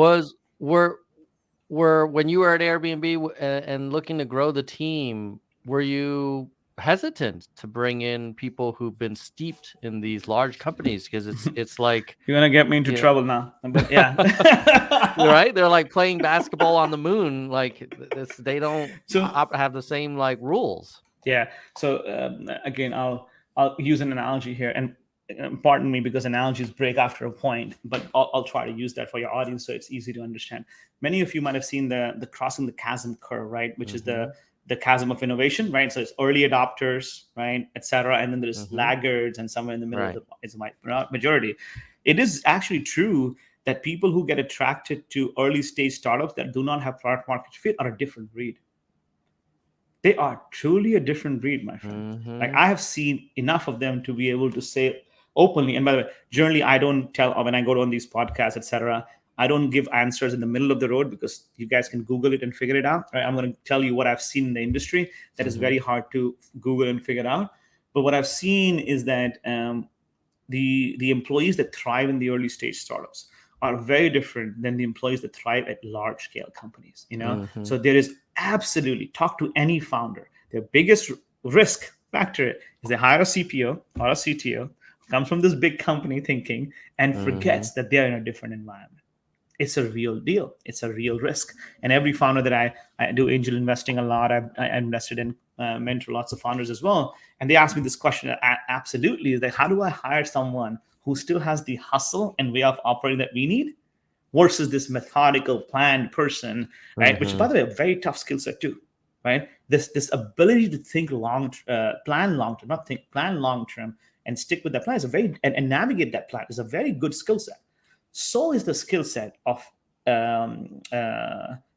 Were when you were at Airbnb and looking to grow the team, were you hesitant to bring in people who've been steeped in these large companies? Because it's like, you're gonna get me into trouble now, but yeah. Right, they're like playing basketball on the moon. Like they don't have the same like rules. Yeah. So again, I'll use an analogy here, and pardon me because analogies break after a point, but I'll try to use that for your audience so it's easy to understand. Many of you might have seen the crossing the chasm curve, right? Which is the chasm of innovation, right? So it's early adopters, right, etc., and then there's laggards, and somewhere in the middle is the majority. It is actually true that people who get attracted to early stage startups that do not have product market fit are a different breed. They are truly a different breed, my friend. Like, I have seen enough of them to be able to say openly. And by the way, generally, I don't tell when I go on these podcasts, etc. I don't give answers in the middle of the road because you guys can Google it and figure it out. Right? I'm going to tell you what I've seen in the industry that is very hard to Google and figure out. But what I've seen is that the employees that thrive in the early stage startups are very different than the employees that thrive at large scale companies. So there is absolutely, talk to any founder, their biggest risk factor is they hire a CPO or a CTO, comes from this big company thinking, and forgets that they're in a different environment. It's a real deal. It's a real risk. And every founder that I do angel investing a lot, I invested in, mentor lots of founders as well. And they ask me this question absolutely, is that how do I hire someone who still has the hustle and way of operating that we need versus this methodical, planned person, right? Which, by the way, a very tough skill set too, right? This ability to think plan long term, not think, plan long term, and stick with that plan is and navigate that plan is a very good skill set. So is the skill set of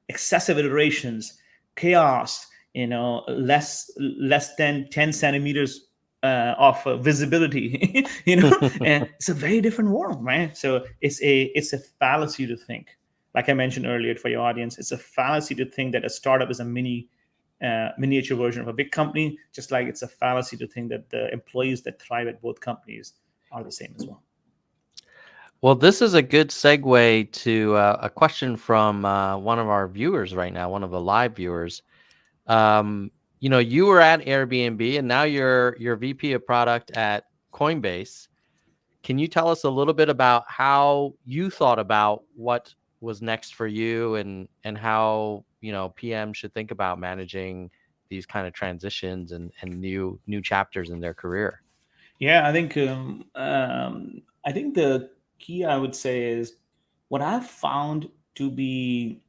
excessive iterations, chaos, less than 10 centimeters of visibility, and it's a very different world, right? So it's a fallacy to think, like I mentioned earlier for your audience, it's a fallacy to think that a startup is a miniature version of a big company, just like it's a fallacy to think that the employees that thrive at both companies are the same as well. Well, this is a good segue to a question from one of our viewers right now, one of the live viewers. you were at Airbnb and now you're VP of product at Coinbase. Can you tell us a little bit about how you thought about what was next for you, and how, PM should think about managing these kind of transitions and new chapters in their career? Yeah, I think the key I would say is what I've found to be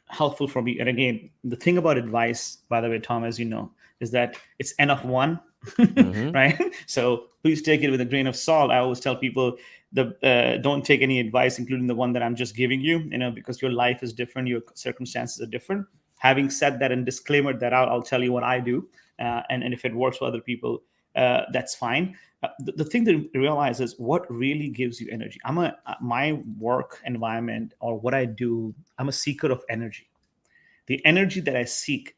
helpful for me. And again, the thing about advice, by the way, Tom, as you know, is that it's N of one, Hmm. right? So please take it with a grain of salt. I always tell people the don't take any advice, including the one that I'm just giving you, because your life is different, your circumstances are different. Having said that and disclaimer that out, I'll tell you what I do, and if it works for other people, that's fine. The thing to realize is what really gives you energy. My work environment or what I do, I'm a seeker of energy. The energy that I seek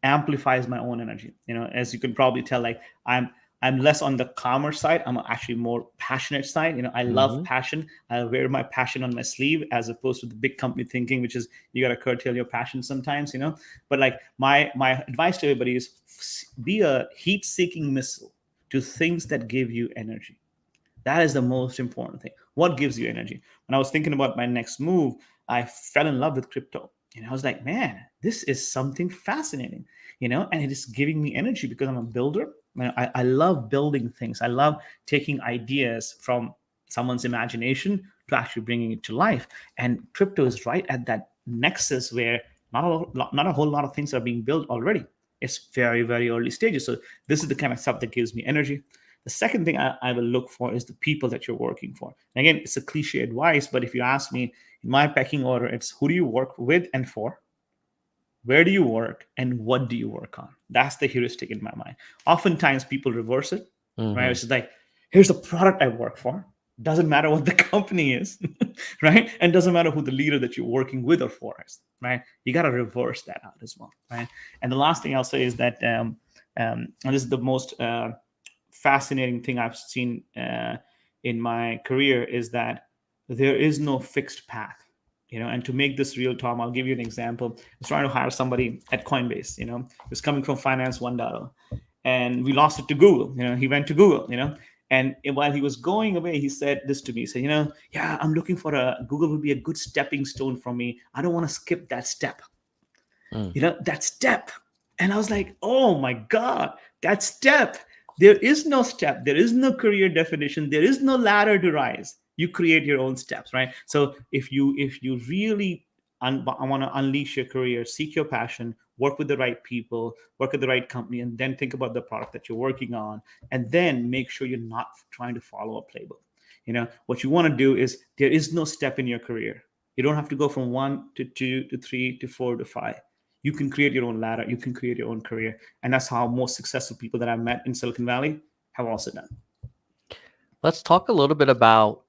amplifies my own energy. As you can probably tell, like I'm less on the calmer side. I'm actually more passionate side. I love Hmm. passion. I wear my passion on my sleeve, as opposed to the big company thinking, which is you got to curtail your passion sometimes. But like my advice to everybody is be a heat-seeking missile to things that give you energy. That is the most important thing. What gives you energy? When I was thinking about my next move, I fell in love with crypto. And I was like, man, this is something fascinating, and it is giving me energy because I'm a builder. I love building things. I love taking ideas from someone's imagination to actually bringing it to life. And crypto is right at that nexus where not a whole lot of things are being built already. It's very, very early stages. So this is the kind of stuff that gives me energy. The second thing I will look for is the people that you're working for. And again, it's a cliche advice, but if you ask me, in my pecking order, it's who do you work with and for, where do you work, and what do you work on? That's the heuristic in my mind. Oftentimes people reverse it, right? Hmm. It's just like, here's the product I work for. Doesn't matter what the company is, right? And doesn't matter who the leader that you're working with or for is, right? You got to reverse that out as well, right? And the last thing I'll say is that, and this is the most fascinating thing I've seen in my career, is that there is no fixed path. And to make this real, Tom, I'll give you an example. I was trying to hire somebody at Coinbase. He was coming from Finance 1.0, and we lost it to Google. He went to Google. And while he was going away, he said this to me. He said, yeah, I'm looking for Google will be a good stepping stone for me. I don't want to skip that step. That step. And I was like, oh my God, that step. There is no step. There is no career definition. There is no ladder to rise. You create your own steps, right? So if you really want to unleash your career, seek your passion, work with the right people, work at the right company, and then think about the product that you're working on, and then make sure you're not trying to follow a playbook. What you want to do is there is no step in your career. You don't have to go from 1 to 2 to 3 to 4 to 5. You can create your own ladder. You can create your own career. And that's how most successful people that I've met in Silicon Valley have also done. Let's talk a little bit about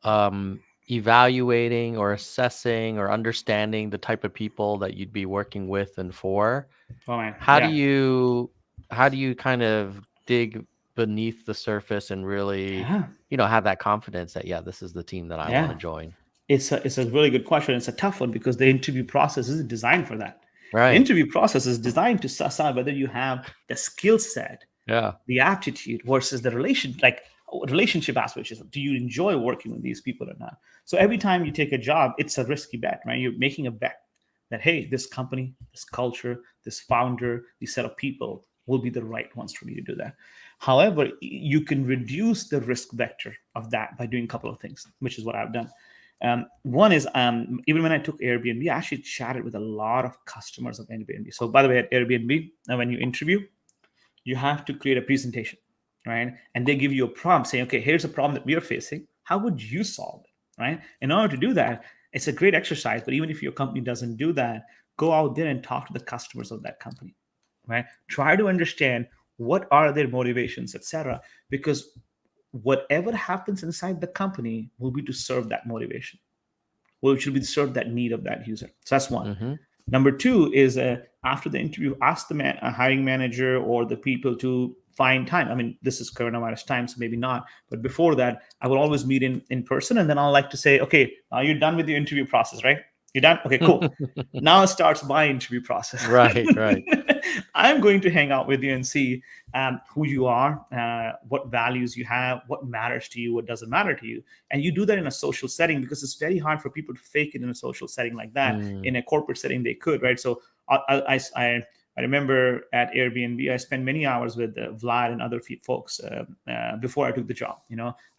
evaluating or assessing or understanding the type of people that you'd be working with and for. Oh, man. How do Yeah. you how do you kind of dig beneath the surface and really, Yeah. have that confidence that, yeah, this is the team that I want to Yeah. join? It's a really good question. It's a tough one because the interview process isn't designed for that. The Right. interview process is designed to suss out whether you have the skill set, Yeah. the aptitude versus the relationship aspect. Do you enjoy working with these people or not? So every time you take a job, it's a risky bet, right? You're making a bet that, hey, this company, this culture, this founder, this set of people will be the right ones for me to do that. However, you can reduce the risk vector of that by doing a couple of things, which is what I've done. One is, even when I took Airbnb, I actually chatted with a lot of customers of Airbnb. So by the way, at Airbnb, when you interview, you have to create a presentation, right? And they give you a prompt saying, okay, here's a problem that we are facing. How would you solve it, right? In order to do that, it's a great exercise. But even if your company doesn't do that, go out there and talk to the customers of that company, right? Try to understand what are their motivations, etc. Because whatever happens inside the company will be to serve that motivation, well, it should be to serve that need of that user. So that's one. Hmm. Number two is, after the interview, ask the hiring manager or the people to find time. I mean, this is coronavirus time, so maybe not. But before that, I will always meet in person. And then I'll like to say, okay, now you're done with your interview process, right? You done? Okay, cool. Now starts my interview process. Right, right. I'm going to hang out with you and see who you are, what values you have, what matters to you, what doesn't matter to you. And you do that in a social setting, because it's very hard for people to fake it in a social setting like that. Mm, In a corporate setting, they could, right? So I remember at Airbnb, I spent many hours with Vlad and other folks before I took the job.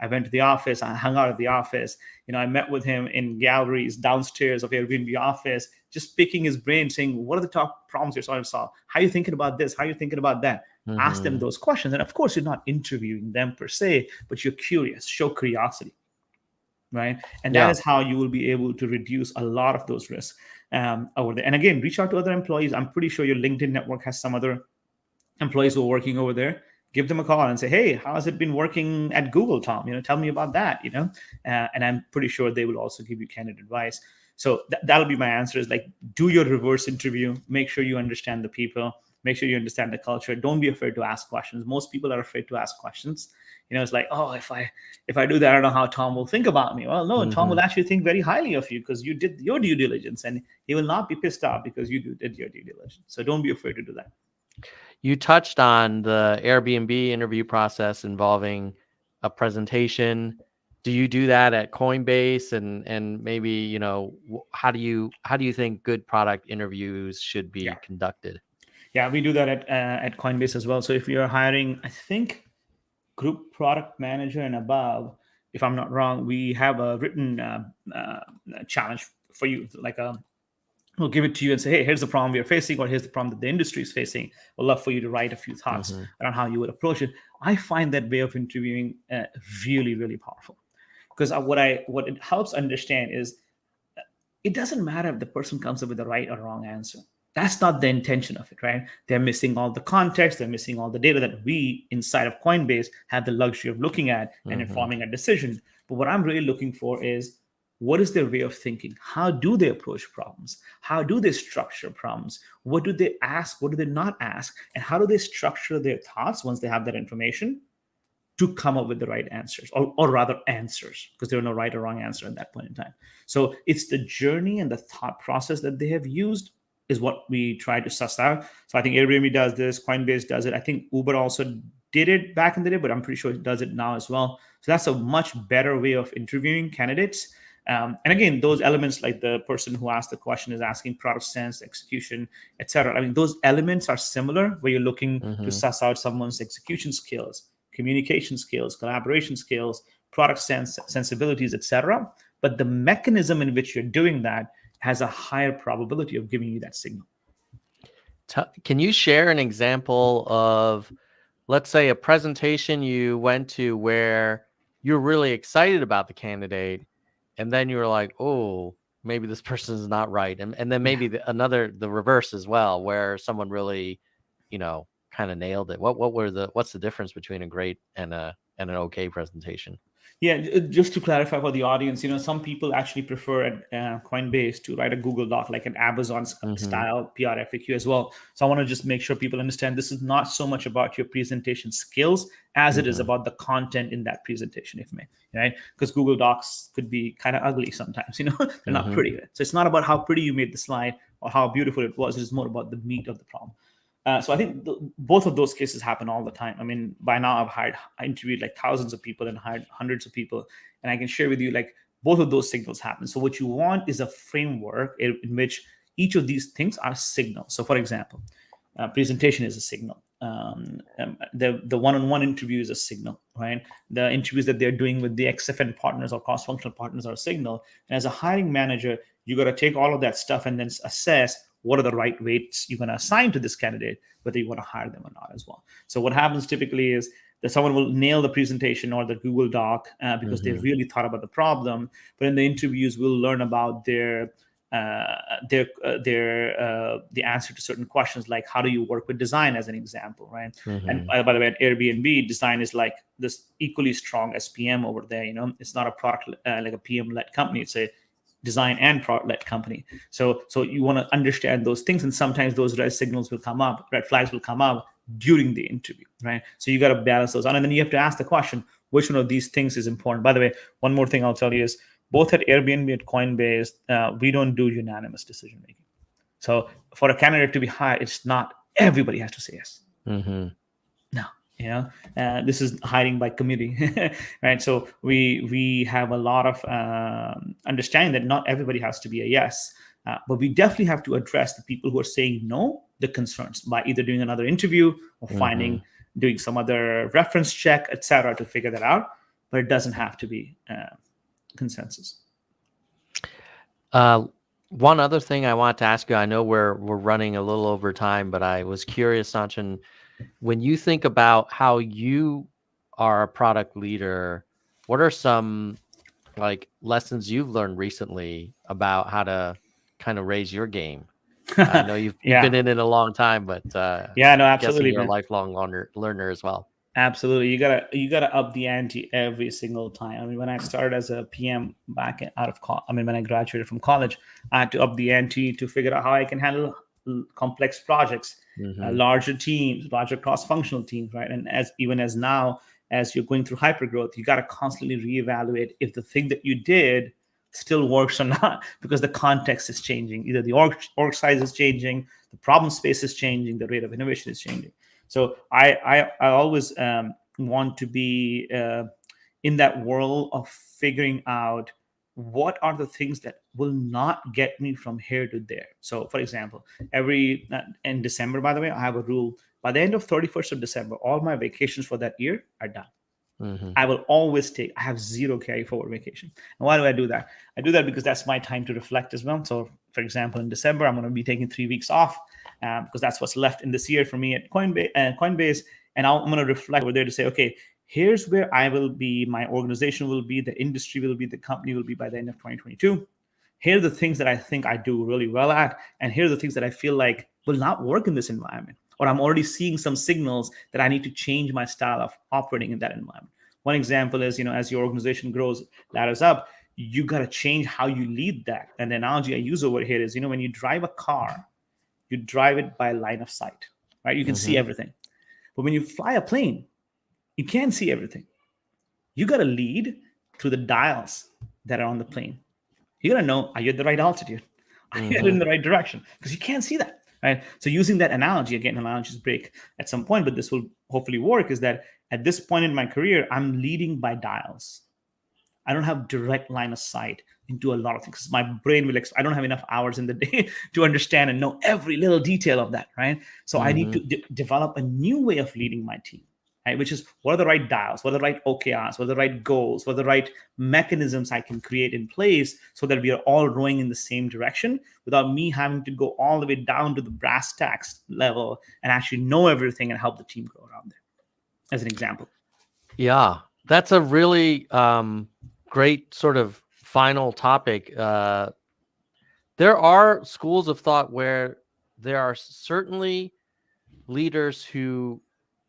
I went to the office, I hung out at the office. I met with him in galleries downstairs of Airbnb office, just picking his brain, saying, what are the top problems you're trying to solve? How are you thinking about this? How are you thinking about that? Ask them mhm. those questions. And of course, you're not interviewing them per se, but you're curious, show curiosity, right? And that Yeah. is how you will be able to reduce a lot of those risks over there. And again, reach out to other employees. I'm pretty sure your LinkedIn network has some other employees who are working over there. Give them a call and say, hey, how has it been working at Google, Tom? Tell me about that. And I'm pretty sure they will also give you candid advice. So that'll be my answer, is like, do your reverse interview, make sure you understand the people, make sure you understand the culture. Don't be afraid to ask questions. Most people are afraid to ask questions. It's like, oh, if I do that, I don't know how Tom will think about me. Well, no, Tom will Mhm. actually think very highly of you, because you did your due diligence, and he will not be pissed off because you did your due diligence. So don't be afraid to do that. You touched on the Airbnb interview process involving a presentation. Do you do that at Coinbase? And maybe, how do you think good product interviews should Yeah. be conducted? Yeah, we do that at Coinbase as well. So if you're hiring, I think, group product manager and above, if I'm not wrong, we have a written uh, challenge for you. Like, we'll give it to you and say, hey, here's the problem we are facing, or here's the problem that the industry is facing. We'd love for you to write a few thoughts Mhm. around how you would approach it. I find that way of interviewing really, really powerful, because what it helps understand is, it doesn't matter if the person comes up with the right or wrong answer. That's not the intention of it, right? They're missing all the context, they're missing all the data that we inside of Coinbase have the luxury of looking at and Mhm. informing a decision. But what I'm really looking for is, what is their way of thinking? How do they approach problems? How do they structure problems? What do they ask? What do they not ask? And how do they structure their thoughts once they have that information to come up with the right answers, or rather answers, because there are no right or wrong answer at that point in time. So it's the journey and the thought process that they have used is what we try to suss out. So I think Airbnb does this, Coinbase does it. I think Uber also did it back in the day, but I'm pretty sure it does it now as well. So that's a much better way of interviewing candidates. And again, those elements, like the person who asked the question is asking product sense, execution, etc. I mean, those elements are similar, where you're looking to Mhm. suss out someone's execution skills, communication skills, collaboration skills, product sensibilities, etc. But the mechanism in which you're doing that has a higher probability of giving you that signal. Can you share an example of, let's say, a presentation you went to where you're really excited about the candidate, and then you were like, oh, maybe this person is not right, and then Yeah. maybe the reverse as well, where someone really, kind of nailed it. What's the difference between a great and an okay presentation? Yeah, just to clarify for the audience, some people actually prefer at Coinbase to write a Google Doc, like an Amazon Hmm. style PRFAQ as well. So I want to just make sure people understand, this is not so much about your presentation skills as it is Hmm. about the content in that presentation, if may, right? Because Google Docs could be kind of ugly sometimes, they're not Hmm. pretty. So it's not about how pretty you made the slide or how beautiful it was. It's more about the meat of the problem. So I think both of those cases happen all the time. I mean, by now I interviewed like thousands of people and hired hundreds of people, and I can share with you, like, both of those signals happen. So what you want is a framework in which each of these things are signals. So, for example, presentation is a signal. The one-on-one interview is a signal, right? The interviews that they're doing with the XFN partners or cross-functional partners are a signal. And as a hiring manager, you got to take all of that stuff and then assess what are the right weights you're going to assign to this candidate, whether you want to hire them or not as well. So what happens typically is that someone will nail the presentation or the Google Doc because they Hmm. really thought about the problem, but in the interviews we'll learn about the answer to certain questions, like how do you work with design, as an example, right? And Hmm. by the way, at Airbnb, design is like this equally strong as PM over there. It's not a product like a PM led company. It's a design and product led company. So you want to understand those things, and sometimes those red signals will come up, red flags will come up during the interview, right? So you got to balance those out, and then you have to ask the question, which one of these things is important. By the way, one more thing I'll tell you is, Both at Airbnb and Coinbase, we don't do unanimous decision making. So for a candidate to be hired, it's not everybody has to say yes. Mm-hmm. No, you know, this is hiring by committee, right? So we have a lot of understanding that not everybody has to be a yes, but we definitely have to address the people who are saying no, the concerns by either doing another interview or Mm-hmm. doing some other reference check, etc., to figure that out. But it doesn't have to be consensus. Uh, one other thing I want to ask you, I know we're running a little over time, but I was curious, Sanchin, when you think about how you are a product leader, what are some like lessons you've learned recently about how to kind of raise your game? I know you've been Yeah, in it a long time, but yeah, no, guessing absolutely, you're a man. lifelong learner as well. Absolutely, you gotta up the ante every single time. I mean, when I started as a PM back out of college, I mean, when I graduated from college, I had to up the ante to figure out how I can handle complex projects, Mm-hmm. larger teams, larger cross-functional teams, right? And as even as now, as you're going through hypergrowth, you got to constantly reevaluate if the thing that you did still works or not, because the context is changing. Either the org size is changing, the problem space is changing, the rate of innovation is changing. So I always want to be in that world of figuring out what are the things that will not get me from here to there. So, for example, every in December, by the way, I have a rule. By the end of 31st of December, all my vacations for that year are done. Mm-hmm. I will always take, I have zero carry forward vacation. And why do I do that? I do that because that's my time to reflect as well. So, for example, in December, I'm going to be taking 3 weeks off because that's what's left in this year for me at Coinbase. And I'm going to reflect over there to say, okay, here's where I will be, my organization will be, the industry will be, the company will be by the end of 2022. Here are the things that I think I do really well at, and here are the things that I feel like will not work in this environment. Or I'm already seeing some signals that I need to change my style of operating in that environment. One example is, as your organization grows, ladders up, you got to change how you lead that. And the analogy I use over here is, when you drive a car, you drive it by line of sight, right? You can see Mm-hmm. everything. But when you fly a plane, you can't see everything. You got to lead through the dials that are on the plane. You got to know, are you at the right altitude? Are you Mm-hmm. in the right direction? Because you can't see that, right? So using that analogy, again, analogies break at some point, but this will hopefully work, is that at this point in my career, I'm leading by dials. I don't have direct line of sight into a lot of things. My brain will, I don't have enough hours in the day to understand and know every little detail of that, right? So I need Mm-hmm. to develop a new way of leading my team, right? Which is, what are the right dials, what are the right OKRs, what are the right goals, what are the right mechanisms I can create in place so that we are all rowing in the same direction without me having to go all the way down to the brass tacks level and actually know everything and help the team grow around there, as an example. Yeah, that's a really great sort of final topic. There are schools of thought where there are certainly leaders who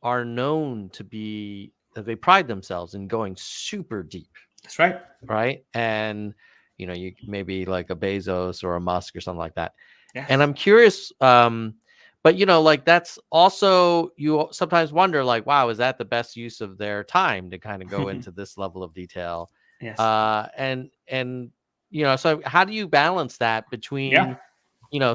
are known to be, they pride themselves in going super deep, That's right. right? And you maybe like a Bezos or a Musk or something like that. And Yes. I'm curious, but like that's also, you sometimes wonder, like, wow, is that the best use of their time to kind of go into this level of detail? Yes. And so how do you balance that Yeah. between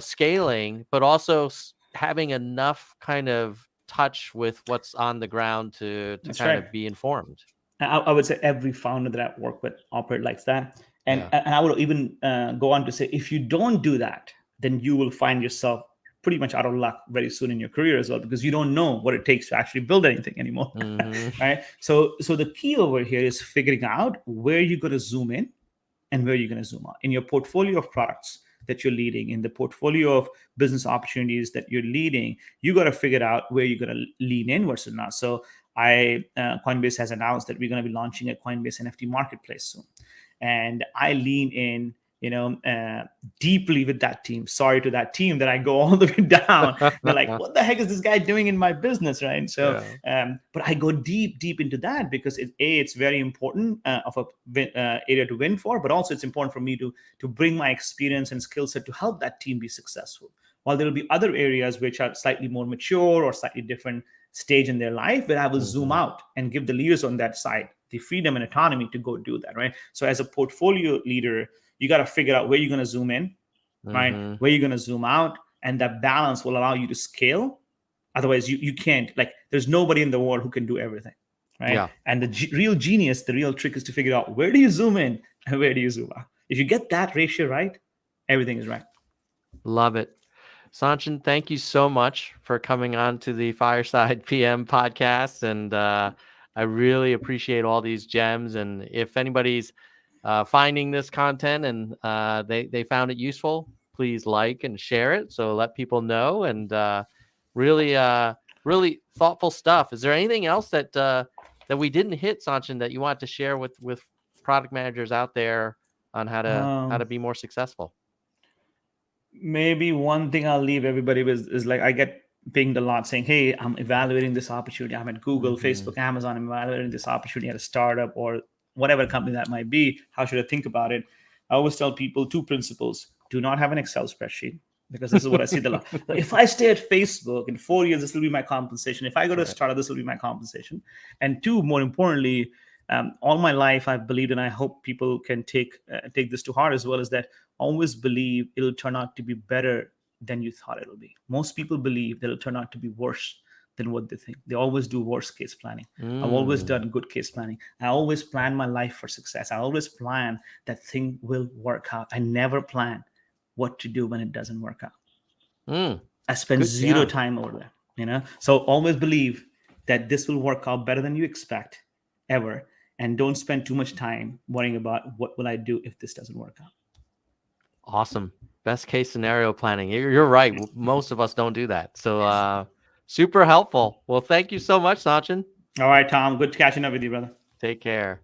scaling, but also having enough kind of touch with what's on the ground to That's kind right. of be informed? I would say every founder that I've worked with operate like that. And, Yeah. and I would even go on to say, if you don't do that, then you will find yourself pretty much out of luck very soon in your career as well, because you don't know what it takes to actually build anything anymore. Hmm. Right. So the key over here is figuring out where you're going to zoom in and where you're going to zoom out in your portfolio of products that you're leading, in the portfolio of business opportunities that you're leading. You got to figure out where you're going to lean in versus not. So Coinbase has announced that we're going to be launching a Coinbase NFT marketplace soon, and I lean in, deeply with that team. Sorry to that team that I go all the way down. They're like, what the heck is this guy doing in my business, right? So, Yeah. but I go deep into that because it's very important of a area to win for, but also it's important for me to bring my experience and skill set to help that team be successful. While there will be other areas which are slightly more mature or slightly different stage in their life, where I will zoom Hmm. out and give the leaders on that side the freedom and autonomy to go do that, right? So as a portfolio leader, you got to figure out where you're going to zoom in, right? Mm-hmm. Where you're going to zoom out, and that balance will allow you to scale. Otherwise, you can't, like, there's nobody in the world who can do everything, right? Yeah. And the real genius, the real trick is to figure out where do you zoom in and where do you zoom out. If you get that ratio right, everything is right. Love it. Sanchin, thank you so much for coming on to the Fireside PM podcast. And I really appreciate all these gems. And if anybody's finding this content and they found it useful, please like and share it. So let people know. And really, really thoughtful stuff. Is there anything else that we didn't hit, Sanchin, that you want to share with product managers out there on how to Um, be more successful? Maybe one thing I'll leave everybody with is, like, I get pinged a lot saying, "Hey, I'm evaluating this opportunity. I'm at Google, Mm-hmm. Facebook, Amazon. I'm evaluating this opportunity at a startup or whatever company that might be. How should I think about it?" I always tell people two principles: do not have an Excel spreadsheet, because this is what I see the lot. If I stay at Facebook in 4 years, this will be my compensation. If I go to a Right. startup, this will be my compensation. And two, more importantly, all my life I've believed, and I hope people can take this to heart as well, is that always believe it'll turn out to be better than you thought it'll be. Most people believe that it'll turn out to be worse than what they think. They always do worst case planning. I've always Mm. done good case planning. I always plan my life for success. I always plan that thing will work out. I never plan what to do when it doesn't work out. Mm. I spend Good. zero Yeah. time over there, So always believe that this will work out better than you expect ever. And don't spend too much time worrying about what will I do if this doesn't work out. Awesome. Best case scenario planning. You're right. Most of us don't do that. So super helpful. Well, thank you so much, Sachin. All right, Tom. Good catching up with you, brother. Take care.